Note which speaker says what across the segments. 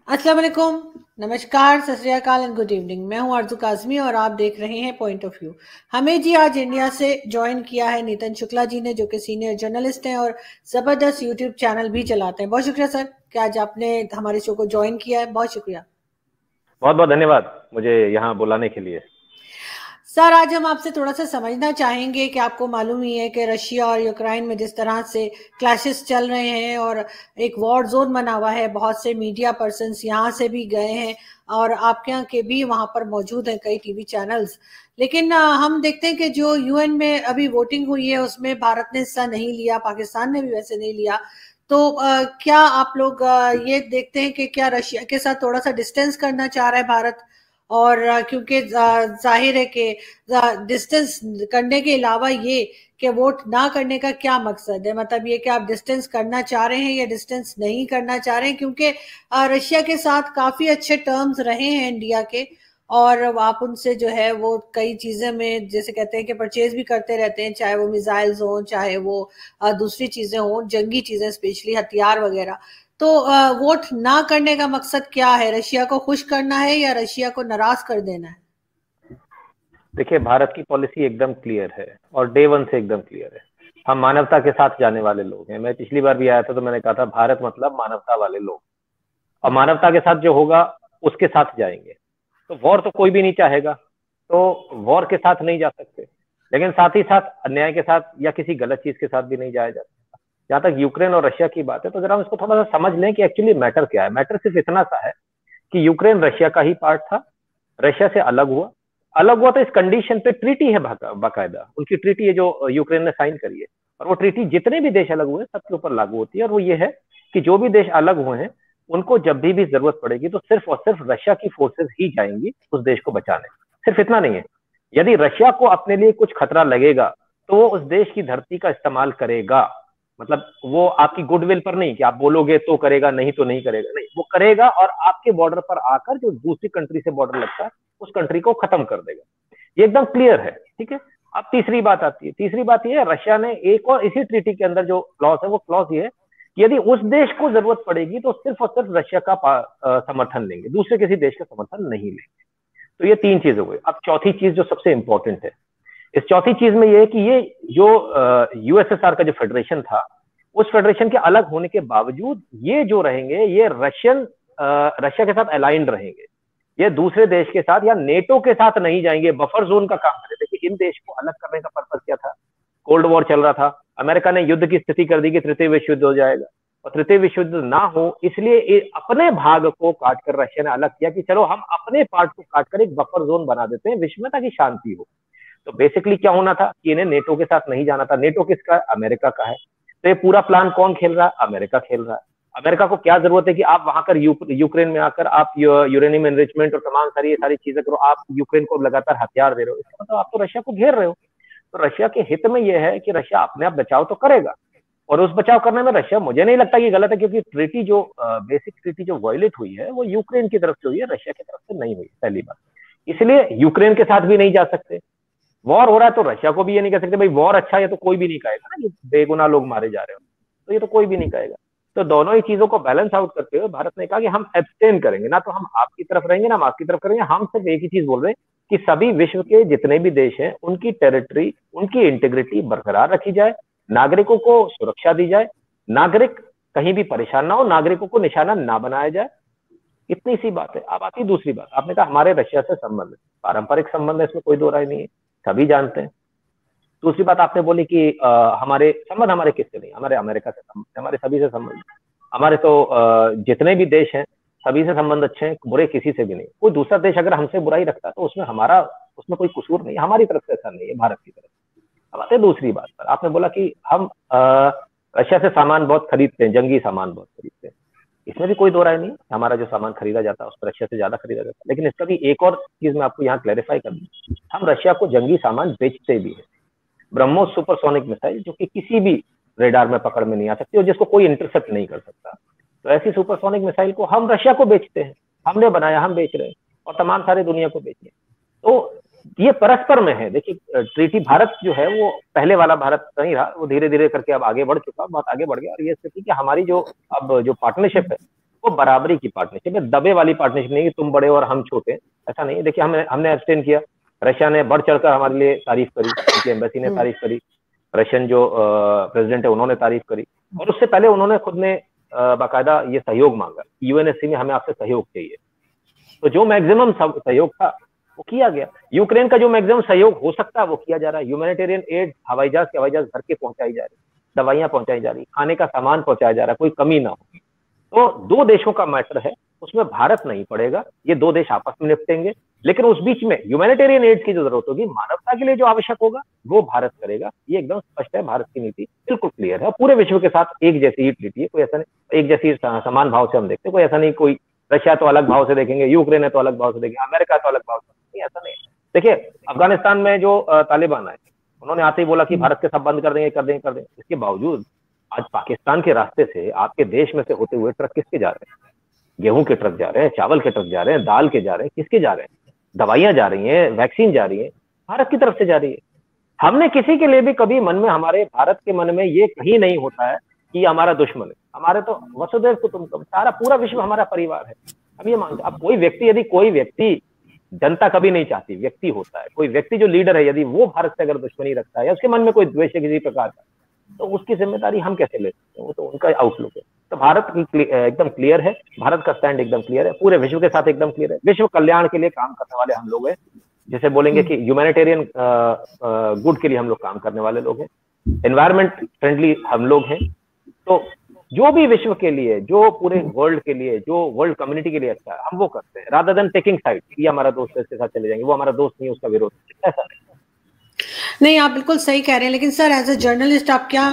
Speaker 1: अस्सलाम वालेकुम, नमस्कार, सत श्री अकाल एंड गुड इवनिंग। मैं हूं आरजू काजमी और आप देख रहे हैं पॉइंट ऑफ व्यू। हमें जी आज इंडिया से ज्वाइन किया है नीतन शुक्ला जी ने, जो कि सीनियर जर्नलिस्ट हैं और जबरदस्त यूट्यूब चैनल भी चलाते हैं। बहुत शुक्रिया सर कि आज आपने हमारे शो को ज्वाइन किया है, बहुत शुक्रिया।
Speaker 2: बहुत बहुत धन्यवाद मुझे यहाँ बुलाने के लिए।
Speaker 1: सर आज हम आपसे थोड़ा सा समझना चाहेंगे कि आपको मालूम ही है कि रशिया और यूक्रेन में जिस तरह से क्लैशेस चल रहे हैं और एक वॉर जोन बना हुआ है, बहुत से मीडिया पर्सन्स यहाँ से भी गए हैं और आपके यहाँ के भी वहाँ पर मौजूद हैं कई टीवी चैनल्स। लेकिन हम देखते हैं कि जो यूएन में अभी वोटिंग हुई है उसमें भारत ने हिस्सा नहीं लिया, पाकिस्तान ने भी वैसे नहीं लिया। तो क्या आप लोग ये देखते हैं कि क्या रशिया के साथ थोड़ा सा डिस्टेंस करना चाह रहा है भारत? और क्योंकि जाहिर है कि डिस्टेंस करने के अलावा ये कि वोट ना करने का क्या मकसद है, मतलब ये कि आप डिस्टेंस करना चाह रहे हैं या डिस्टेंस नहीं करना चाह रहे हैं, क्योंकि रशिया के साथ काफी अच्छे टर्म्स रहे हैं इंडिया के और आप उनसे जो है वो कई चीजें में जैसे कहते हैं कि परचेज भी करते रहते हैं, चाहे वो मिसाइल्स हो, चाहे वो दूसरी चीजें हो, जंगी चीजें, स्पेशली हथियार वगैरह। तो वोट ना करने का मकसद क्या है? रशिया को खुश करना है या रशिया को नाराज कर देना है?
Speaker 2: देखिए, भारत की पॉलिसी एकदम क्लियर है और डे वन से एकदम क्लियर है। हम मानवता के साथ जाने वाले लोग हैं। मैं पिछली बार भी आया था तो मैंने कहा था भारत मतलब मानवता वाले लोग, और मानवता के साथ जो होगा उसके साथ जाएंगे। तो वॉर तो कोई भी नहीं चाहेगा, तो वॉर के साथ नहीं जा सकते, लेकिन साथ ही साथ अन्याय के साथ या किसी गलत चीज के साथ भी नहीं जाया जा सकता। जहां तक यूक्रेन और रशिया की बात है तो जरा हम इसको थोड़ा सा समझ लें कि एक्चुअली मैटर क्या है। मैटर सिर्फ इतना सा है कि यूक्रेन रशिया का ही पार्ट था, रशिया से अलग हुआ तो इस कंडीशन पे ट्रीटी है, बाकायदा उनकी ट्रीटी है जो यूक्रेन ने साइन करी है, और वो ट्रीटी जितने भी देश अलग हुए सबके ऊपर लागू होती है। और वो ये है कि जो भी देश अलग हुए हैं उनको जब भी जरूरत पड़ेगी तो सिर्फ और सिर्फ रशिया की फोर्सेस ही जाएंगी उस देश को बचाने। सिर्फ इतना नहीं है, यदि रशिया को अपने लिए कुछ खतरा लगेगा तो वो उस देश की धरती का इस्तेमाल करेगा। मतलब वो आपकी गुडविल पर नहीं कि आप बोलोगे तो करेगा, नहीं तो नहीं करेगा, नहीं, वो करेगा और आपके बॉर्डर पर आकर जो दूसरी कंट्री से बॉर्डर लगता है उस कंट्री को खत्म कर देगा। ये एकदम क्लियर है, ठीक है। अब तीसरी बात आती है। तीसरी बात यह है, रशिया ने एक और इसी ट्रीटी के अंदर जो क्लॉज है वो क्लॉज ये है कि यदि उस देश को जरूरत पड़ेगी तो सिर्फ और सिर्फ रशिया का समर्थन लेंगे, दूसरे किसी देश का समर्थन नहीं लेंगे। तो ये तीन चीज हो गई। अब चौथी चीज जो सबसे इंपॉर्टेंट है इस चौथी चीज में ये है कि ये जो यूएसएसआर का जो फेडरेशन था उस फेडरेशन के अलग होने के बावजूद ये जो रहेंगे ये रशिया के साथ अलाइंड रहेंगे। ये दूसरे देश के साथ या नेटो के साथ नहीं जाएंगे, बफर जोन का काम करे। देखिए, इन देश को अलग करने का पर्पज क्या था? कोल्ड वॉर चल रहा था, अमेरिका ने युद्ध की स्थिति कर दी कि तृतीय विश्व युद्ध हो जाएगा, और तृतीय विश्व युद्ध ना हो इसलिए अपने भाग को काटकर रशिया ने अलग किया कि चलो हम अपने पार्ट को काटकर एक बफर जोन बना देते हैं विश्व में ताकि शांति हो। तो बेसिकली क्या होना था कि इन्हें नेटो के साथ नहीं जाना था। नेटो किसका है? अमेरिका का है। तो ये पूरा प्लान कौन खेल रहा है? अमेरिका खेल रहा है। अमेरिका को क्या जरूरत है कि आप वहां कर यूक्रेन में आकर आप यूरेनियम एनरिचमेंट और तमाम सारी चीजें करो, आप यूक्रेन को लगातार हथियार दे रहे हो, इसका मतलब आप तो रशिया को घेर रहे हो। तो रशिया के हित में यह है कि रशिया अपने आप बचाव तो करेगा, और उस बचाव करने में रशिया मुझे नहीं लगता कि गलत है, क्योंकि ट्रीटी जो बेसिक ट्रीटी जो वायलेट हुई है वो यूक्रेन की तरफ से हुई है, रशिया की तरफ से नहीं हुई, पहली बात। इसलिए यूक्रेन के साथ भी नहीं जा सकते। वॉर हो रहा है तो रशिया को भी ये नहीं कह सकते भाई वॉर अच्छा है, तो कोई भी नहीं कहेगा ना कि बेगुनाह लोग मारे जा रहे हो, तो ये तो कोई भी नहीं कहेगा। तो दोनों ही चीजों को बैलेंस आउट करते हुए भारत ने कहा कि हम एब्सटेन करेंगे, ना तो हम आपकी तरफ रहेंगे ना हम आपकी तरफ करेंगे। हम सिर्फ एक ही चीज बोल रहे हैं कि सभी विश्व के जितने भी देश हैं उनकी टेरिटरी, उनकी इंटीग्रिटी बरकरार रखी जाए, नागरिकों को सुरक्षा दी जाए, नागरिक कहीं भी परेशान ना हो, नागरिकों को निशाना ना बनाया जाए। इतनी सी बात है। अब आती दूसरी बात, आपने कहा हमारे रशिया से संबंध है, पारंपरिक संबंध है, इसमें कोई दो राय नहीं है, सभी जानते हैं। दूसरी बात आपने बोली कि हमारे संबंध हमारे किससे नहीं, हमारे अमेरिका से संबंध, हमारे सभी से संबंध। हमारे तो जितने भी देश हैं सभी से संबंध अच्छे हैं, बुरे किसी से भी नहीं। कोई दूसरा देश अगर हमसे बुराई रखता है तो उसमें कोई कसूर नहीं, हमारी तरफ से ऐसा नहीं है, भारत की तरफ। अब आते हैं दूसरी बात पर। आपने बोला कि हम रशिया से सामान बहुत खरीदते हैं, जंगी सामान बहुत खरीदते हैं, इसमें भी कोई दो राय नहीं। हमारा जो सामान खरीदा जाता है उस पर रशिया से ज्यादा खरीदा जाता है। लेकिन इसका भी एक और चीज मैं आपको यहाँ क्लैरिफाई कर दूं, हम रशिया को जंगी सामान बेचते भी है। ब्रह्मोस सुपरसोनिक मिसाइल जो कि किसी भी रेडार में पकड़ में नहीं आ सकती और जिसको कोई इंटरसेप्ट नहीं कर सकता, तो ऐसी सुपरसोनिक मिसाइल को हम रशिया को बेचते हैं, हमने बनाया, हम बेच रहे हैं, और तमाम सारी दुनिया को बेच रहे हैं। तो ये परस्पर में है। देखिए, ट्रीटी भारत जो है वो पहले वाला भारत नहीं रहा, वो धीरे धीरे करके अब आगे बढ़ चुका, बहुत आगे बढ़ गया। और ये स्थिति कि हमारी जो अब जो पार्टनरशिप है वो बराबरी की पार्टनरशिप है, दबे वाली पार्टनरशिप नहीं कि तुम बड़े और हम छोटे, ऐसा नहीं है। देखिए हमने एब्सटेन किया, रशिया ने बढ़ चढ़कर हमारे लिए तारीफ करी, उनकी एम्बेसी ने तारीफ करी, रशियन जो प्रेसिडेंट है उन्होंने तारीफ करी, और उससे पहले उन्होंने खुद ने बाकायदा ये सहयोग मांगा, यूएनएससी में हमें आपसे सहयोग चाहिए। तो जो मैक्सिमम सहयोग था वो किया गया। यूक्रेन का जो मैक्सिमम सहयोग हो सकता है वो किया जा रहा है। ह्यूमैनिटेरियन एड हवाई जहाज घर के पहुंचाई जा रही, दवाइयां पहुंचाई जा रही, खाने का सामान पहुंचाया जा रहा है, कोई कमी ना हो। तो दो देशों का मैटर है, उसमें भारत नहीं पड़ेगा, ये दो देश आपस में निपटेंगे। लेकिन उस बीच में ह्यूमैनिटेरियन एड की जो जरूरत होगी, मानवता के लिए जो आवश्यक होगा वो भारत करेगा। ये एकदम स्पष्ट है, भारत की नीति बिल्कुल क्लियर है। पूरे विश्व के साथ एक जैसी ही ट्रीटी है, कोई ऐसा नहीं, एक जैसी समान भाव से हम देखते हैं, कोई ऐसा नहीं कोई रशिया तो अलग भाव से देखेंगे, यूक्रेन है तो अलग भाव से देखेंगे, अमेरिका तो अलग भाव से नहीं, ऐसा नहीं। देखिए अफगानिस्तान में जो तालिबान आए, उन्होंने आते ही बोला कि भारत के सब बंद कर देंगे कर देंगे कर देंगे। इसके बावजूद आज पाकिस्तान के रास्ते से आपके देश में से होते हुए ट्रक किसके जा रहे हैं? गेहूं के ट्रक जा रहे हैं, चावल के ट्रक जा रहे हैं, दाल के जा रहे हैं, किसके जा रहे हैं? दवाइयां जा रही हैं, वैक्सीन जा रही है, भारत की तरफ से जा रही है। हमने किसी के लिए भी कभी मन में, हमारे भारत के मन में ये कहीं नहीं होता है कि हमारा दुश्मन है। हमारे तो वसुधैव कुटुंबकम, सारा पूरा विश्व हमारा परिवार है। हम ये मानते। अब कोई व्यक्ति, यदि कोई व्यक्ति, जनता कभी नहीं चाहती, व्यक्ति होता है, कोई व्यक्ति जो लीडर है, यदि वो भारत से अगर दुश्मनी रखता है या उसके मन में कोई द्वेष है किसी प्रकार का, तो उसकी जिम्मेदारी हम कैसे ले सकते हैं? वो तो उनका आउटलुक है। तो भारत एकदम क्लियर है, भारत का स्टैंड एकदम क्लियर है, पूरे विश्व के साथ एकदम क्लियर है। विश्व कल्याण के लिए काम करने वाले हम लोग हैं, जैसे बोलेंगे कि ह्यूमैनिटेरियन गुड के लिए हम लोग काम करने वाले लोग हैं, एनवायरमेंट फ्रेंडली हम लोग हैं। तो जो भी विश्व के लिए, जो पूरे वर्ल्ड के लिए, जो वर्ल्ड कम्युनिटी के लिए अच्छा है, हम वो करते हैं, रादर देन टेकिंग साइड, ये हमारा दोस्त है इसके साथ चले जाएंगे, वो हमारा दोस्त नहीं, उसका विरोध, ऐसा
Speaker 1: नहीं। आप बिल्कुल सही कह रहे हैं, लेकिन सर एज ए जर्नलिस्ट आप क्या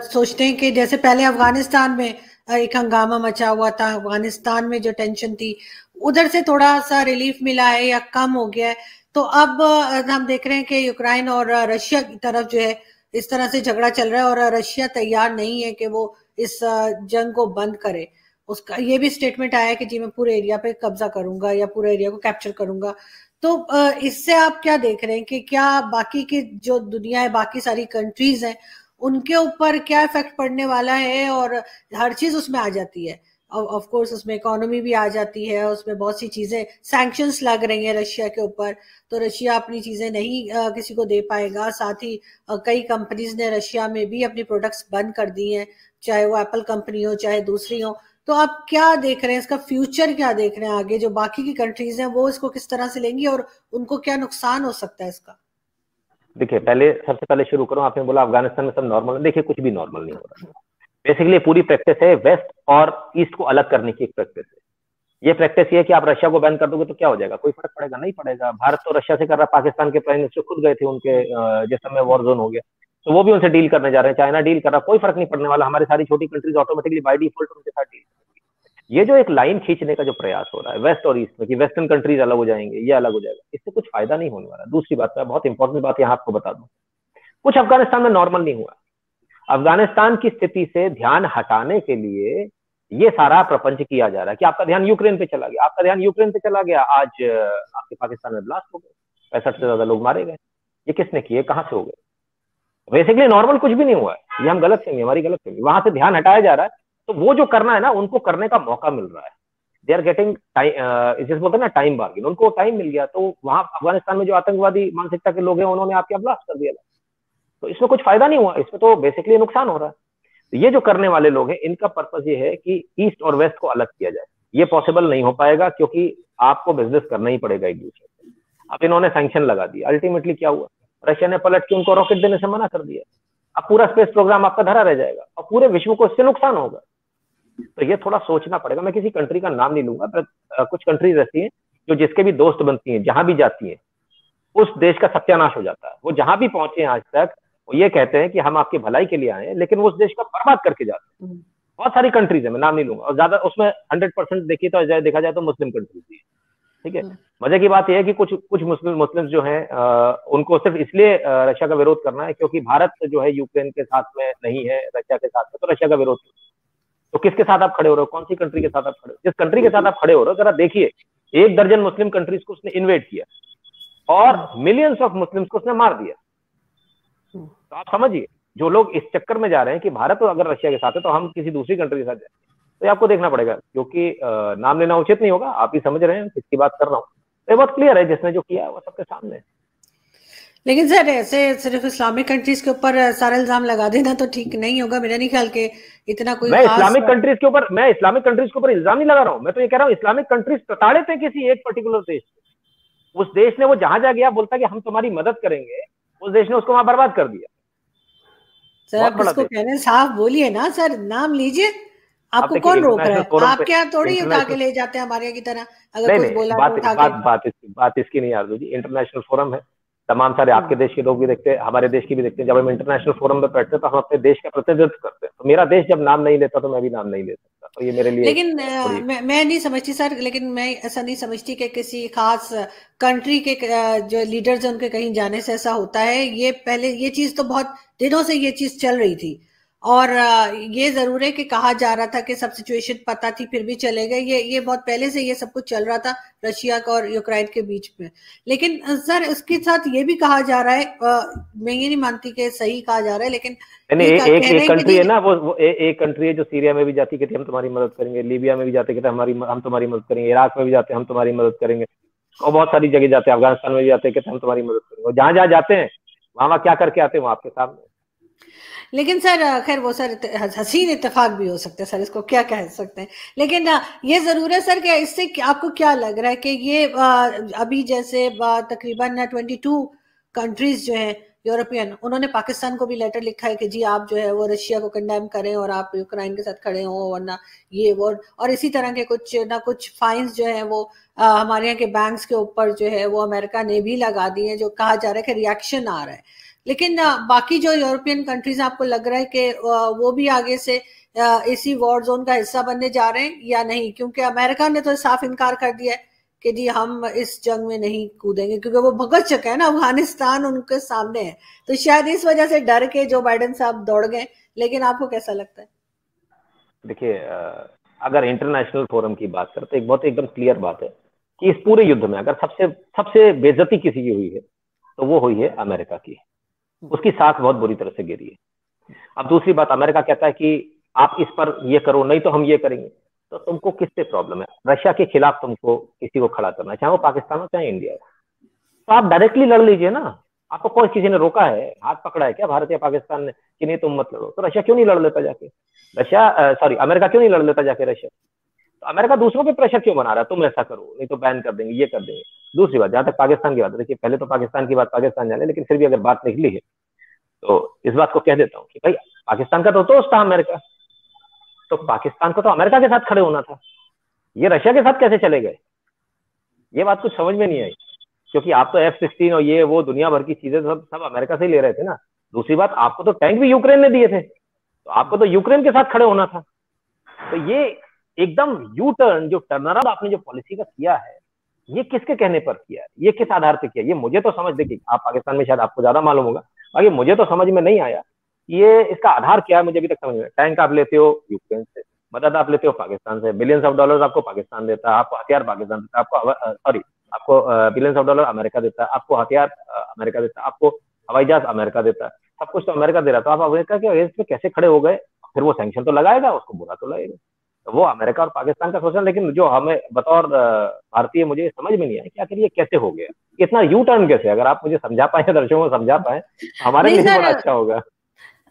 Speaker 1: सोचते हैं कि जैसे पहले अफगानिस्तान में एक हंगामा मचा हुआ था, अफगानिस्तान में जो टेंशन थी उधर से थोड़ा सा रिलीफ मिला है या कम हो गया है, तो अब हम देख रहे हैं कि यूक्रेन और रशिया की तरफ जो है इस तरह से झगड़ा चल रहा है और रशिया तैयार नहीं है कि वो इस जंग को बंद करे। उसका ये भी स्टेटमेंट आया है कि जी मैं पूरे एरिया पे कब्जा करूंगा या पूरे एरिया को कैप्चर करूंगा। तो इससे आप क्या देख रहे हैं कि क्या बाकी की जो दुनिया है, बाकी सारी कंट्रीज हैं, उनके ऊपर क्या इफेक्ट पड़ने वाला है? और हर चीज उसमें आ जाती है, ऑफ कोर्स उसमें इकोनॉमी भी आ जाती है, उसमें बहुत सी चीजें, सैंक्शंस लग रही हैं रशिया के ऊपर, तो रशिया अपनी चीजें नहीं किसी को दे पाएगा। साथ ही कई कंपनीज ने रशिया में भी अपनी प्रोडक्ट्स बंद कर दी हैं, चाहे वो एप्पल कंपनी हो चाहे दूसरी हो। तो आप क्या देख रहे हैं, इसका फ्यूचर क्या देख रहे हैं आगे? जो बाकी की कंट्रीज हैं वो इसको किस तरह से लेंगी और उनको क्या नुकसान हो सकता है इसका?
Speaker 2: देखिए सबसे पहले शुरू करूं, आपने बोला अफगानिस्तान में सब नॉर्मल है। देखिए कुछ भी नॉर्मल नहीं हो रहा। बेसिकली पूरी प्रैक्टिस है वेस्ट और ईस्ट को अलग करने की एक प्रैक्टिस है। ये प्रैक्टिस ये है कि आप रशिया को बैन कर दोगे तो क्या हो जाएगा? कोई फर्क पड़ेगा? नहीं पड़ेगा। भारत तो रशिया से कर रहा, पाकिस्तान के प्राइम मिनिस्टर खुद गए थे उनके जिस समय वॉर जोन हो गया, तो वो भी उनसे डील करने जा रहे हैं। चाइना डील कर रहा, कोई फर्क नहीं पड़ने वाला। हमारी सारी छोटी कंट्रीज ऑटोमेटिकली बाय डिफॉल्ट उनके साथ डील। ये जो एक लाइन खींचने का जो प्रयास हो रहा है वेस्ट और ईस्ट में कि वेस्टर्न कंट्रीज अलग हो जाएंगे, ये अलग हो जाएगा, इससे कुछ फायदा नहीं होने वाला। दूसरी बात, मैं बहुत इंपॉर्टेंट बात यहाँ आपको बता दूं, कुछ अफगानिस्तान में नॉर्मल नहीं हुआ। अफगानिस्तान की स्थिति से ध्यान हटाने के लिए ये सारा प्रपंच किया जा रहा है कि आपका ध्यान यूक्रेन पे चला गया, आपका ध्यान यूक्रेन पे चला गया। आज आपके पाकिस्तान में ब्लास्ट हो गए, 65 से ज्यादा लोग मारे गए। ये किसने किए, कहां से हो गए? बेसिकली नॉर्मल कुछ भी नहीं हुआ है। ये हम गलत फहमी, हमारी गलत फहमी। वहां से ध्यान हटाया जा रहा है, तो वो जो करना है ना, उनको करने का मौका मिल रहा है। दे आर गेटिंग, जिस बोलते हैं ना टाइम बार्गेन, उनको टाइम मिल गया। तो वहां अफगानिस्तान में जो आतंकवादी मानसिकता के लोग हैं, उन्होंने आपके ब्लास्ट कर दिया। तो इसमें कुछ फायदा नहीं हुआ, इसमें तो बेसिकली नुकसान हो रहा है। तो ये जो करने वाले लोग हैं, इनका पर्पस ये है कि ईस्ट और वेस्ट को अलग किया जाए। ये पॉसिबल नहीं हो पाएगा क्योंकि आपको बिजनेस करना ही पड़ेगा एक दूसरे से। अब इन्होंने सैंक्शन लगा दिया, अल्टीमेटली क्या हुआ? रशिया ने पलट के उनको रॉकेट देने से मना कर दिया। अब पूरा स्पेस प्रोग्राम आपका धरा रह जाएगा और पूरे विश्व को इससे नुकसान होगा। तो ये थोड़ा सोचना पड़ेगा। मैं किसी कंट्री का नाम नहीं लूंगा, पर कुछ कंट्रीज ऐसी हैं जो जिसके भी दोस्त बनती हैं, जहां भी जाती हैं, उस देश का सत्यानाश हो जाता है। वो जहां भी पहुंचे हैं आज तक, वो ये कहते हैं कि हम आपकी भलाई के लिए आए हैं, लेकिन वो उस देश का बर्बाद करके जाते हैं। बहुत सारी कंट्रीज है, मैं नाम नहीं लूंगा, और ज्यादा उसमें 100% देखिए तो देखा जाए तो मुस्लिम कंट्रीज ही है। ठीक है। मजे की बात यह है कि कुछ मुस्लिम जो हैं, उनको सिर्फ इसलिए रशिया का विरोध करना है क्योंकि भारत जो है यूक्रेन के साथ में नहीं है, रशिया के साथ में, तो रशिया का विरोध। तो किसके साथ आप खड़े हो रहे हो? कौन सी कंट्री के साथ आप खड़े हो? जिस कंट्री के साथ आप खड़े हो रहे हो, जरा देखिए, 1 दर्जन मुस्लिम कंट्रीज को उसने इन्वेड किया और मिलियंस ऑफ मुस्लिम्स को उसने मार दिया। तो आप समझिए, जो लोग इस चक्कर में जा रहे हैं कि भारत तो अगर रशिया के साथ है तो हम किसी दूसरी कंट्री के साथ जाएंगे, तो ये आपको देखना पड़ेगा, क्योंकि नाम लेना उचित नहीं होगा, आप ही समझ रहे हैं किसकी बात कर रहा हूँ। तो ये बहुत क्लियर है, जिसने जो किया है वो सबके सामने है।
Speaker 1: लेकिन सर ऐसे सिर्फ इस्लामिक कंट्रीज के ऊपर सारा इल्जाम लगा देना तो ठीक नहीं होगा, मेरा नहीं ख्याल के इतना कोई
Speaker 2: मैं
Speaker 1: खास।
Speaker 2: इस्लामिक कंट्रीज के ऊपर इल्जाम नहीं लगा रहा हूँ। मैं तो ये कह रहा हूँ इस्लामिक कंट्रीज प्रताड़ित है किसी एक पर्टिकुलर देश। उस देश ने वो जहां जा गया बोलता कि हम तुम्हारी मदद करेंगे, उस देश ने उसको वहां बर्बाद कर दिया।
Speaker 1: सर
Speaker 2: बहुत
Speaker 1: आप
Speaker 2: बड़ा
Speaker 1: इसको
Speaker 2: देश।
Speaker 1: कहने साफ बोलिए ना सर, नाम लीजिए।
Speaker 2: अब
Speaker 1: आपको
Speaker 2: देखिए
Speaker 1: कौन रोक रहा
Speaker 2: इंटरनेशनल
Speaker 1: है?
Speaker 2: फोरम पे,
Speaker 1: आपके यहाँ थोड़ी उठा के
Speaker 2: इंटरनेशनल,
Speaker 1: ले जाते हैं हमारे यहाँ की तरह, अगर
Speaker 2: नहीं
Speaker 1: कुछ
Speaker 2: नहीं,
Speaker 1: बोला तो
Speaker 2: बात
Speaker 1: उठा के।
Speaker 2: बात बात इसकी नहीं आरजू जी। इंटरनेशनल फोरम है, तमाम सारे आपके
Speaker 1: हम्म।
Speaker 2: देश के लोग भी देखते हैं, हमारे देश की भी देखते हैं। जब हम इंटरनेशनल फोरम पे बैठते हैं तो हम अपने देश का प्रतिनिधित्व करते हैं। तो मेरा देश जब नाम नहीं लेता तो मैं भी नाम नहीं ले सकता। तो ये मेरे लिए एक
Speaker 1: लेकिन
Speaker 2: थोड़ी।
Speaker 1: मैं नहीं समझती सर, लेकिन मैं ऐसा नहीं समझती कि किसी खास कंट्री के जो लीडर्स हैं उनके कहीं जाने से ऐसा होता है। ये पहले ये चीज तो बहुत दिनों से ये चीज चल रही थी, और ये जरूर है कि कहा जा रहा था कि सब सिचुएशन पता थी फिर भी चले गए। ये बहुत पहले से ये सब कुछ चल रहा था रशिया का और यूक्रेन के बीच में। लेकिन सर उसके साथ ये भी कहा जा रहा है, मैं ये नहीं मानती कि सही कहा जा रहा है, लेकिन
Speaker 2: नहीं,
Speaker 1: ये
Speaker 2: एक
Speaker 1: कह रहे
Speaker 2: एक
Speaker 1: हैं कि
Speaker 2: कंट्री
Speaker 1: जी।
Speaker 2: है ना, वो एक कंट्री है जो सीरिया में भी जाती कहती है हम तुम्हारी मदद करेंगे, लीबिया में भी जाते कहते हैं हम तुम्हारी मदद करेंगे, इराक में भी जाते हैं हम तुम्हारी मदद करेंगे, और बहुत सारी जगह जाते हैं, अफगानिस्तान में भी जाते हैं कहते हैं हम तुम्हारी मदद करेंगे। और जहां जहां जाते हैं वहां क्या करके आते हैं वो आपके सामने।
Speaker 1: लेकिन सर खैर वो सर हसीन इत्तेफाक भी हो सकते हैं सर, इसको क्या कह सकते हैं। लेकिन ये जरूर है सर कि इससे आपको क्या लग रहा है कि ये अभी जैसे तकरीबन 22 कंट्रीज जो है यूरोपियन, उन्होंने पाकिस्तान को भी लेटर लिखा है कि जी आप जो है वो रशिया को कंडेम करें और आप यूक्रेन के साथ खड़े हो, वरना ये वो, और इसी तरह के कुछ ना कुछ फाइन्स जो है वो हमारे यहाँ के बैंक्स के ऊपर जो है वो अमेरिका ने भी लगा दिए हैं, जो कहा जा रहा है कि रिएक्शन आ रहा है। लेकिन बाकी जो यूरोपियन कंट्रीज, आपको लग रहा है कि वो भी आगे से इसी वॉर जोन का हिस्सा बनने जा रहे हैं या नहीं? क्योंकि अमेरिका ने तो साफ इनकार कर दिया है कि जी हम इस जंग में नहीं कूदेंगे, क्योंकि वो भगत चुके हैं ना, अफगानिस्तान उनके सामने है। तो शायद इस वजह से डर के जो बाइडेन साहब दौड़ गए। लेकिन आपको कैसा लगता है?
Speaker 2: देखिए अगर इंटरनेशनल फोरम की बात करें तो एक बहुत एकदम क्लियर बात है कि इस पूरे युद्ध में अगर सबसे सबसे बेइज्जती किसी की हुई है तो वो हुई है अमेरिका की। उसकी साख बहुत बुरी तरह से गिरी है। अब दूसरी बात, अमेरिका कहता है कि आप इस पर ये करो नहीं तो हम ये करेंगे। तो तुमको किससे प्रॉब्लम है? रशिया के खिलाफ तुमको किसी को खड़ा करना, चाहे वो पाकिस्तान हो चाहे इंडिया हो, तो आप डायरेक्टली लड़ लीजिए ना। आपको कोई किसी ने रोका है, हाथ पकड़ा है क्या भारत या पाकिस्तान ने कि नहीं तुम मत लड़ो? तो रशिया क्यों नहीं लड़ लेता जाके? अमेरिका क्यों नहीं लड़ लेता जाके रशिया? तो अमेरिका दूसरों पे प्रेशर क्यों बना रहा है, तुम ऐसा करो नहीं तो बैन कर देंगे, ये कर देंगे। दूसरी बात, जहां तक पाकिस्तान की बात है, देखिए पहले तो पाकिस्तान की बात पाकिस्तान जाने, लेकिन फिर भी अगर बात निकली है तो इस बात को कह देता हूँ कि भाई पाकिस्तान का तो दोस्त था अमेरिका, तो पाकिस्तान को तो अमेरिका के साथ खड़े होना था। ये रशिया के साथ कैसे चले गए? ये बात कुछ समझ में नहीं आई, क्योंकि आप तो F-16 और ये वो दुनिया भर की चीजें सब सब अमेरिका से ही ले रहे थे ना। दूसरी बात, आपको तो टैंक भी यूक्रेन ने दिए थे, तो आपको तो यूक्रेन के साथ खड़े होना था। तो ये एकदम यू टर्न, जो टर्न अराउंड आपने जो पॉलिसी का किया है, ये किसके कहने पर किया है, ये किस आधार पे किया? ये मुझे तो समझ, देखिए आप पाकिस्तान में शायद आपको ज्यादा मालूम होगा, बाकी मुझे तो समझ में नहीं आया ये इसका आधार क्या है। मुझे अभी तक समझ में, टैंक आप लेते हो यूक्रेन से, मदद आप लेते हो पाकिस्तान से, बिलियंस ऑफ डॉलर्स आपको पाकिस्तान देता है, आपको हथियार पाकिस्तान देता है, आपको बिलियंस ऑफ डॉलर अमेरिका देता है, आपको हथियार अमेरिका देता है, आपको हवाई जहाज अमेरिका देता है, सब कुछ तो अमेरिका दे रहा है। तो आप अमेरिका के अगेंस्ट में कैसे खड़े हो गए? फिर वो सैंक्शन तो लगाएगा, उसको बुरा तो लगेगा। तो वो अमेरिका और पाकिस्तान का सोचना, लेकिन जो हमें बतौर भारतीय मुझे समझ में नहीं आया कि आखिर ये कैसे हो गया, इतना यू टर्न कैसे? अगर आप मुझे समझा पाए, दर्शकों को समझा पाए, हमारे
Speaker 1: नहीं
Speaker 2: लिए
Speaker 1: सर,
Speaker 2: बड़ा अच्छा होगा।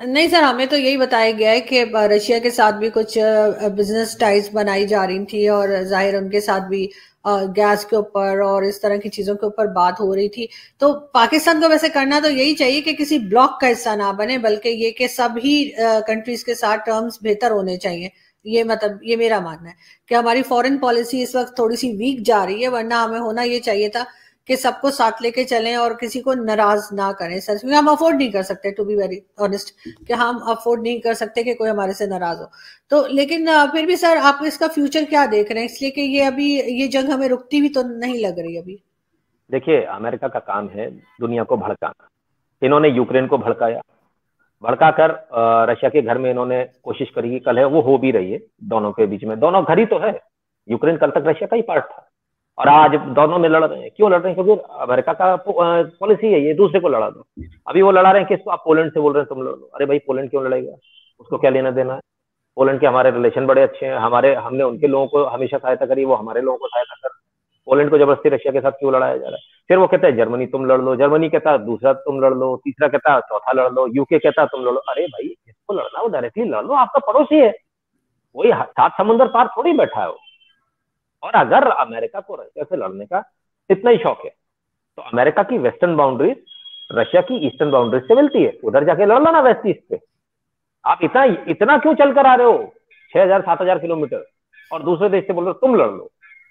Speaker 1: नहीं सर, हमें तो यही बताया गया है कि रशिया के साथ भी कुछ बिजनेस टाइज बनाई जा रही थी, और जाहिर उनके साथ भी गैस के ऊपर और इस तरह की चीजों के ऊपर बात हो रही थी। तो पाकिस्तान को वैसे करना तो यही चाहिए कि किसी ब्लॉक का हिस्सा ना बने, बल्कि ये कि सभी कंट्रीज के साथ टर्म्स बेहतर होने चाहिए। ये मतलब ये मेरा मानना है कि हमारी फॉरेन पॉलिसी इस वक्त थोड़ी सी वीक जा रही है, वरना हमें होना ये चाहिए था कि सबको साथ लेके चलें और किसी को नाराज ना करें सर, क्योंकि हम अफोर्ड नहीं कर सकते, टू बी वेरी ऑनेस्ट, कि हम अफोर्ड नहीं कर सकते कि कोई हमारे से नाराज हो। तो लेकिन फिर भी सर आप इसका फ्यूचर क्या देख रहे हैं? इसलिए कि ये अभी ये जंग हमें रुकती भी तो नहीं लग रही अभी।
Speaker 2: देखिए अमेरिका का काम है दुनिया को भड़काना। इन्होंने यूक्रेन को भड़काया, भड़काकर रशिया के घर में इन्होंने कोशिश करी कि कल है वो हो भी रही है, दोनों के बीच में, दोनों घर ही तो है। यूक्रेन कल तक रशिया का ही पार्ट था, और आज दोनों में लड़ रहे हैं। क्यों लड़ रहे हैं? क्योंकि अमेरिका का पॉलिसी है ये, दूसरे को लड़ा दो। अभी वो लड़ा रहे हैं किसको? आप पोलैंड से बोल रहे हैं तुम लड़ लो। अरे भाई पोलैंड क्यों लड़ेगा? उसको क्या लेना देना है? पोलैंड के हमारे रिलेशन बड़े अच्छे हैं, हमने उनके लोगों को हमेशा सहायता करी, वो हमारे लोगों को सहायता कर। पोलैंड को जबरदस्ती रशिया के साथ क्यों लड़ाया जा रहा है? फिर वो कहता है जर्मनी तुम लड़ लो, जर्मनी कहता है दूसरा तुम लड़ लो, तीसरा कहता है चौथा लड़ लो, यूके कहता है तुम लड़ लो। अरे भाई जिसको लड़ना वो डायरेक्टली लड़ लो, आपका पड़ोसी है, वही 7 समुंदर पार थोड़ी बैठा है वो। और अगर अमेरिका को रशिया से लड़ने का इतना ही शौक है तो अमेरिका की वेस्टर्न बाउंड्रीज रशिया की ईस्टर्न बाउंड्रीज से मिलती है, उधर जाके लड़ लो ना वेस्ट ईस्ट पे। आप इतना इतना क्यों चल कर आ रहे हो 6,000-7,000 किलोमीटर, और दूसरे देश से बोल रहे हो तुम लड़ लो?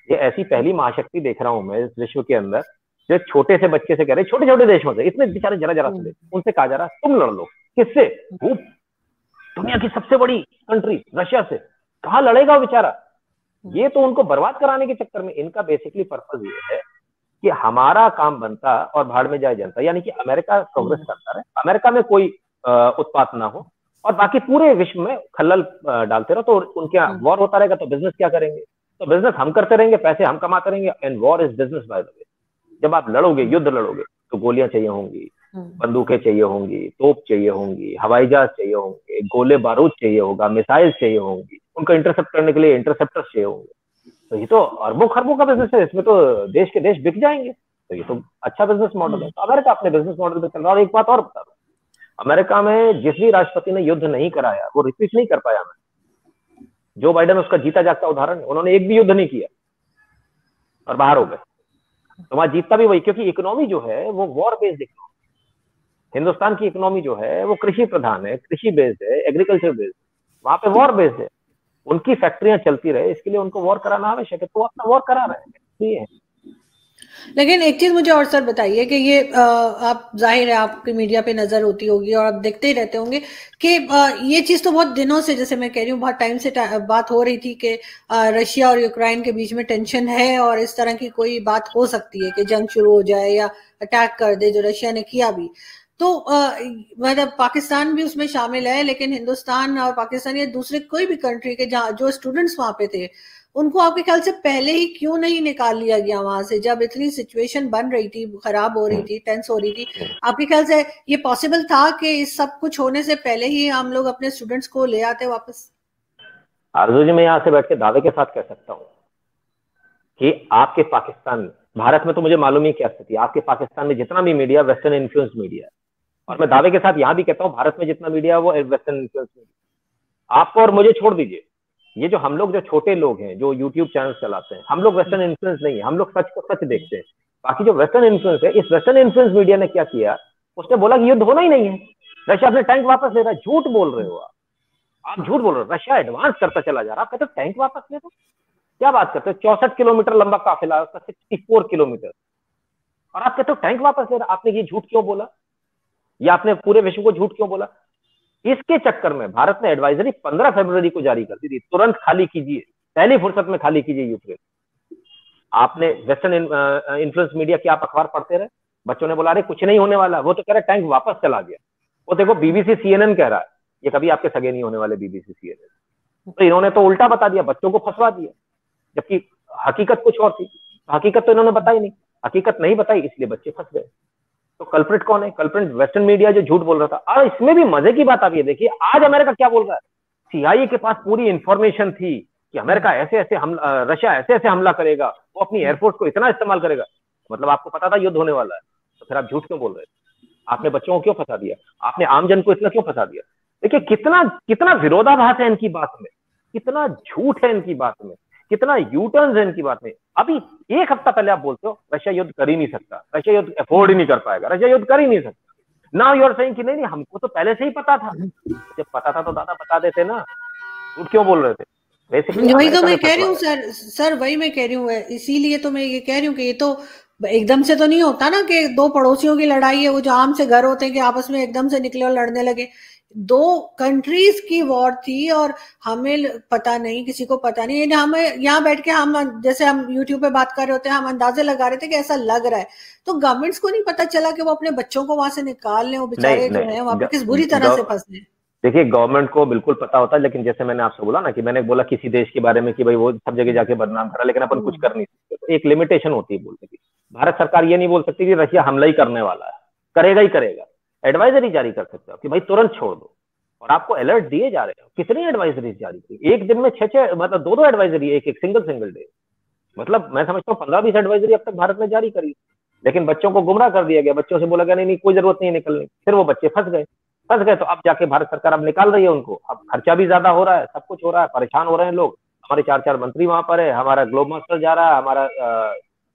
Speaker 2: ये ऐसी पहली महाशक्ति देख रहा हूं मैं इस विश्व के अंदर, जो छोटे से बच्चे से कह रहे, छोटे छोटे देशों से, इतने बेचारे जरा जरा से, उनसे कहा जा रहा है तुम लड़ लो। किससे? दुनिया की सबसे बड़ी कंट्री रशिया से। कहाँ लड़ेगा वो बेचारा? ये तो उनको बर्बाद कराने के चक्कर में इनका बेसिकली पर्पज ये है कि हमारा काम बनता और भाड़ में जाए जनता, यानी कि अमेरिका प्रोग्रेस करता रहे, अमेरिका में कोई उत्पात ना हो, और बाकी पूरे विश्व में खलल डालते रहो। तो उनके यहाँ वॉर होता रहेगा तो बिजनेस क्या करेंगे? तो बिजनेस हम करते रहेंगे, पैसे हम कमाते रहेंगे। And war is business by the way. जब आप लड़ोगे, युद्ध लड़ोगे, तो गोलियां चाहिए होंगी, बंदूकें चाहिए होंगी, तोप चाहिए होंगी, हवाई जहाज चाहिए होंगे, गोले बारूद चाहिए होगा, मिसाइल चाहिए होंगी, उनको इंटरसेप्ट करने के लिए इंटरसेप्टर्स चाहिए होंगे। तो ये तो अरबों खरबों का बिजनेस है, इसमें तो देश के देश बिक जाएंगे। तो ये तो अच्छा बिजनेस मॉडल है। तो अमेरिका अपने बिजनेस मॉडल पे चल रहा है। और एक बात और बता दो, अमेरिका में जिस भी राष्ट्रपति ने युद्ध नहीं कराया वो रिपीट नहीं कर पाया। जो बाइडेन उसका जीता जागता उदाहरण है, उन्होंने एक भी युद्ध नहीं किया और बाहर हो गए। तो वहां जीतता भी वही, क्योंकि इकोनॉमी जो है वो वॉर बेस्ड इकोनॉमी। हिंदुस्तान की इकोनॉमी जो है वो कृषि प्रधान है, कृषि बेस्ड है, एग्रीकल्चर बेस्ड, वहां पे वॉर बेस्ड है। उनकी फैक्ट्रियां चलती रहे, इसके लिए उनको वॉर कराना आवश्यक है, तो अपना वॉर करा रहे हैं।
Speaker 1: लेकिन एक चीज मुझे और सर बताइए कि ये आप जाहिर है आपकी मीडिया पे नजर होती होगी और आप देखते ही रहते होंगे कि ये चीज तो बहुत दिनों से, जैसे मैं कह रही हूँ, बहुत टाइम से बात हो रही थी कि रशिया और यूक्रेन के बीच में टेंशन है और इस तरह की कोई बात हो सकती है कि जंग शुरू हो जाए या अटैक कर दे, जो रशिया ने किया भी। तो मतलब पाकिस्तान भी उसमें शामिल है, लेकिन हिंदुस्तान और पाकिस्तान या दूसरे कोई भी कंट्री के जहाँ जो स्टूडेंट्स वहां पे थे, उनको आपके ख्याल से पहले ही क्यों नहीं निकाल लिया गया वहां से, जब इतनी सिचुएशन बन रही थी, खराब हो रही थी, टेंस हो रही थी? आपके ख्याल से ये पॉसिबल था कि इस सब कुछ होने से पहले ही हम लोग अपने स्टूडेंट्स को ले आते वापस?
Speaker 2: आरजू जी, मैं यहाँ से बैठ के दावे के साथ कह सकता हूँ कि आपके पाकिस्तान, भारत में तो मुझे मालूम ही क्या स्थिति, आपके पाकिस्तान में जितना भी मीडिया वेस्टर्न इन्फ्लुएंस मीडिया है, और मैं दावे के साथ यहाँ भी कहता हूँ भारत में जितना मीडिया है वो वेस्टर्न इन्फ्लुएंस मीडिया। आपको और मुझे छोड़ दीजिए, ये जो हम लोग, जो छोटे लोग हैं जो यूट्यूब चैनल चलाते हैं, हम लोग वेस्टर्न इन्फ्लुएंस नहीं है, हम लोग सच को सच देखते हैं। बाकी जो वेस्टर्न इन्फ्लुएंस है, इस वेस्टर्न इन्फ्लुएंस मीडिया ने क्या किया, उसने बोला कि युद्ध होना ही नहीं है, रशिया अपने टैंक वापस ले रहा है। झूठ बोल रहे हो आप झूठ बोल रहे हो। रशिया एडवांस करता चला जा रहा है, आप कहते हो टैंक वापस ले दो, क्या बात करते हो? 64 किलोमीटर लंबा काफिला, उसका 64 किलोमीटर, और आप कहते हो टैंक वापस ले रहा। आपने ये झूठ क्यों बोला, या आपने पूरे विश्व को झूठ क्यों बोला? इसके चक्कर में भारत ने एडवाइजरी 15 फरवरी को जारी कर दी थी, तुरंत खाली कीजिए, पहली फुर्सत में खाली कीजिए यूक्रेन। आपने वेस्टर्न इन्फ्लुएंस मीडिया की आप अखबार पढ़ते रहे, बच्चों ने बोला अरे कुछ नहीं होने वाला, वो तो कह रहे टैंक वापस चला गया। वो देखो बीबीसी सीएनएन कह रहा है, ये कभी आपके सगे नहीं होने वाले बीबीसी सीएनएन। तो इन्होंने तो उल्टा बता दिया, बच्चों को फंसवा दिया, जबकि हकीकत कुछ और थी। हकीकत तो इन्होंने बताई नहीं, हकीकत नहीं बताई, इसलिए बच्चे फंस गए। तो कल्प्रिट कौन है? कल्प्रिट वेस्टर्न मीडिया जो झूठ बोल रहा था। और इसमें भी मजे की बात आप ये देखिए, आज अमेरिका क्या बोल रहा है। सीआईए के पास पूरी इंफॉर्मेशन थी कि अमेरिका ऐसे ऐसे रशिया ऐसे ऐसे हमला करेगा, वो अपनी एयरफोर्स को इतना इस्तेमाल करेगा। मतलब आपको पता था युद्ध होने वाला है, तो फिर आप झूठ क्यों बोल रहे थे? आपने बच्चों को क्यों फंसा दिया? आपने आम जन को इतना क्यों फंसा दिया? देखिए कितना कितना विरोधाभास है इनकी बात में, कितना झूठ है इनकी बात में, कितना यूटर्न है इनकी बात में। अभी एक हफ्ता पहले आप बोलते हो रशिया युद्ध कर ही नहीं सकता, रशिया युद्ध अफोर्ड ही नहीं कर पाएगा, रशिया युद्ध कर ही नहीं सकता। नाउ यू आर सेइंग कि नहीं हमको तो पहले से ही पता था। जब पता था तो दादा बता देते ना, झूठ क्यों बोल रहे थे?
Speaker 1: वही तो मैं कह रही हूँ सर वही मैं कह रही हूँ, इसीलिए तो मैं ये कह रही हूँ कि ये तो एकदम से तो नहीं होता ना कि दो पड़ोसियों की लड़ाई है, वो जो आम से घर होते हैं कि आपस में एकदम से निकले और लड़ने लगे। दो कंट्रीज की वॉर थी और हमें पता नहीं, किसी को पता नहीं। हमें यहाँ बैठ के हम जैसे हम यूट्यूब पे बात कर रहे होते हैं, हम अंदाजे लगा रहे थे कि ऐसा लग रहा है, तो गवर्नमेंट्स को नहीं पता चला कि वो अपने बच्चों को वहां से निकाल लें, वो बेचारे जो है वहां पे किस बुरी तरह से फंसे।
Speaker 2: देखिए गवर्नमेंट को बिल्कुल पता होता है, लेकिन जैसे मैंने आपसे बोला ना कि मैंने बोला किसी देश के बारे में कि भाई वो सब जगह जाके बदनाम करा, लेकिन अपन कुछ कर नहीं सकते। तो एक लिमिटेशन होती है बोलने की। भारत सरकार ये नहीं बोल सकती कि रशिया हमला ही करने वाला है, करेगा ही करेगा। एडवाइजरी जारी कर सकते हो कि भाई तुरंत छोड़ दो, और आपको अलर्ट दिए जा रहे हैं। कितनी एडवाइजरी जारी की एक दिन में, 6 मतलब 2 एडवाइजरी, एक सिंगल डे। मतलब मैं समझता हूँ 15-20 एडवाइजरी अब तक भारत ने जारी करी, लेकिन बच्चों को गुमराह कर दिया गया। बच्चों से बोला गया नहीं कोई जरूरत नहीं है निकलने, फिर वो बच्चे फंस गए। तो अब जाके भारत सरकार अब निकाल रही है उनको। अब खर्चा भी ज्यादा हो रहा है, सब कुछ हो रहा है, परेशान हो रहे हैं लोग। हमारे 4-4 मंत्री वहां पर है, हमारा ग्लोब मास्टर जा रहा है, हमारा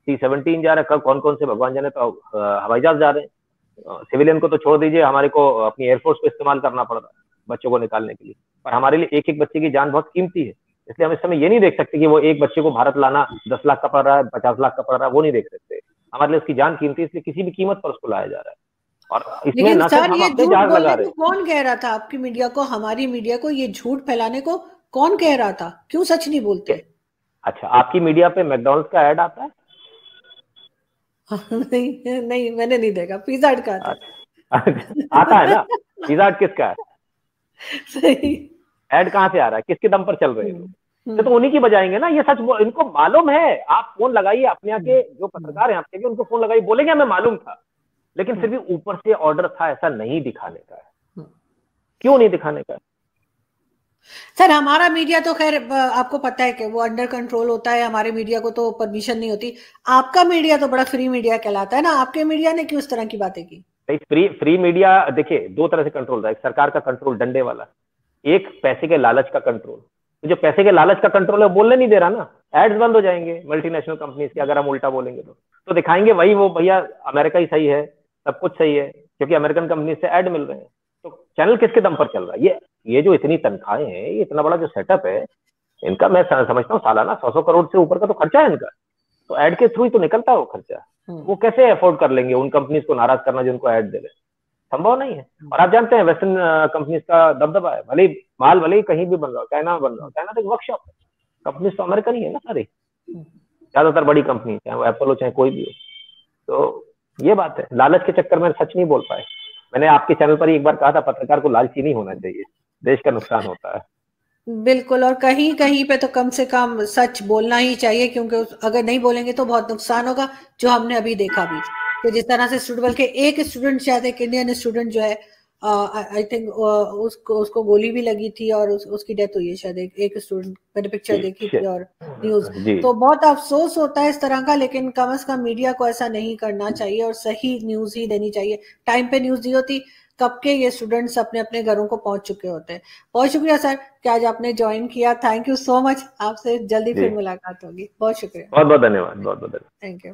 Speaker 2: C-17 जा रहा है, कब कौन कौन से भगवान जाने, तो हवाई जहाज जा रहे हैं। सिविलियन को तो छोड़ दीजिए, हमारे को अपनी एयरफोर्स को इस्तेमाल करना पड़ रहा है बच्चों को निकालने के लिए। पर हमारे लिए एक एक बच्चे की जान बहुत कीमती है, इसलिए हम इस समय ये नहीं देख सकते कि वो एक बच्चे को भारत लाना 10 लाख का पड़ रहा है, 50 लाख का पड़ रहा है, वो नहीं देख सकते। हमारे लिए उसकी जान कीमती है, इसलिए किसी भी कीमत पर उसको लाया जा रहा है। और इसमें
Speaker 1: लेकिन
Speaker 2: न सिर्फ
Speaker 1: सर
Speaker 2: हम
Speaker 1: ये
Speaker 2: अपने
Speaker 1: झूठ
Speaker 2: जहाज लगा
Speaker 1: बोलने
Speaker 2: रहे
Speaker 1: को
Speaker 2: हैं।
Speaker 1: कौन कह रहा था? आपकी मीडिया को, हमारी मीडिया को ये झूठ फैलाने को कौन कह रहा था? क्यों सच नहीं बोलते?
Speaker 2: अच्छा, आपकी मीडिया पे मैकडॉनल्ड्स का ऐड आता है?
Speaker 1: नहीं नहीं, मैंने नहीं देखा। पिज्जा हट का आता
Speaker 2: अच्छा, आता है ना। पिज्जा हट किसका है?
Speaker 1: सही।
Speaker 2: ऐड कहाँ से आ रहा है, किसके दम पर चल रहे हैं लोग? तो उन्हीं की बजाएंगे ना। ये सच इनको मालूम है। आप फोन लगाइए, अपने यहाँ के जो पत्रकार हैं आपके, उनको फोन लगाइए, बोलेंगे हमें मालूम था, लेकिन फिर भी ऊपर से ऑर्डर था ऐसा नहीं दिखाने का है। क्यों नहीं दिखाने का?
Speaker 1: सर हमारा मीडिया तो खैर आपको पता है कि वो अंडर कंट्रोल होता है, हमारे मीडिया को तो परमिशन नहीं होती। आपका मीडिया तो बड़ा फ्री मीडिया कहलाता है ना, आपके मीडिया ने क्यों इस तरह की बातें की?
Speaker 2: फ्री मीडिया देखिए 2 तरह से कंट्रोल रहा है। एक सरकार का कंट्रोल डंडे वाला, एक पैसे के लालच का कंट्रोल। तो जो पैसे के लालच का कंट्रोल है बोलने नहीं दे रहा ना। एड्स बंद हो जाएंगे मल्टीनेशनल कंपनीज के, अगर हम उल्टा बोलेंगे तो दिखाएंगे वही वो भैया अमेरिका ही सही है, सब कुछ सही है, क्योंकि अमेरिकन कंपनी से ऐड मिल रहे हैं। तो चैनल किसके दम पर चल रहा है? ये जो इतनी तनख्वाहें हैं, ये इतना बड़ा जो सेटअप है इनका, मैं समझता हूँ सालाना 100 करोड़ से ऊपर का तो खर्चा है इनका। तो ऐड के थ्रू ही तो निकलता है वो खर्चा। वो कैसे अफोर्ड कर लेंगे उन कंपनीज को नाराज करना जो उनको ऐड दे रहे? संभव नहीं है। और आप जानते हैं वेस्टर्न कंपनीज का दबदबा है, भले माल भले ही कहीं भी बन रहा हो, चाइना बन रहा हो, चाइना तो एक वर्कशॉप है। कंपनीज तो अमेरिकन ही है ना सारी, ज्यादातर बड़ी कंपनी, चाहे वो एप्पल हो चाहे कोई भी हो। तो ये बात है, लालच के चक्कर में सच नहीं बोल पाए। मैंने आपके चैनल पर ही एक बार कहा था, पत्रकार को लालची नहीं होना चाहिए, देश का नुकसान होता है।
Speaker 1: बिल्कुल, और कहीं कहीं पे तो कम से कम सच बोलना ही चाहिए, क्योंकि अगर नहीं बोलेंगे तो बहुत नुकसान होगा, जो हमने अभी देखा भी कि जिस तरह से स्टूडेंट, बल्कि एक स्टूडेंट, शायद एक इंडियन स्टूडेंट जो है, आई थिंक उसको गोली भी लगी थी और उसकी डेथ हुई है शायद। एक स्टूडेंट, मैंने पिक्चर देखी थी और न्यूज, तो बहुत अफसोस होता है इस तरह का। लेकिन कम से कम मीडिया को ऐसा नहीं करना चाहिए और सही न्यूज ही देनी चाहिए। टाइम पे न्यूज दी होती, कब के ये स्टूडेंट्स अपने अपने घरों को पहुंच चुके होते हैं। बहुत शुक्रिया सर कि आज आपने ज्वाइन किया। Thank you so much. आपसे जल्दी फिर मुलाकात होगी। बहुत शुक्रिया।
Speaker 2: बहुत बहुत धन्यवाद। बहुत बहुत धन्यवाद।
Speaker 1: Thank you.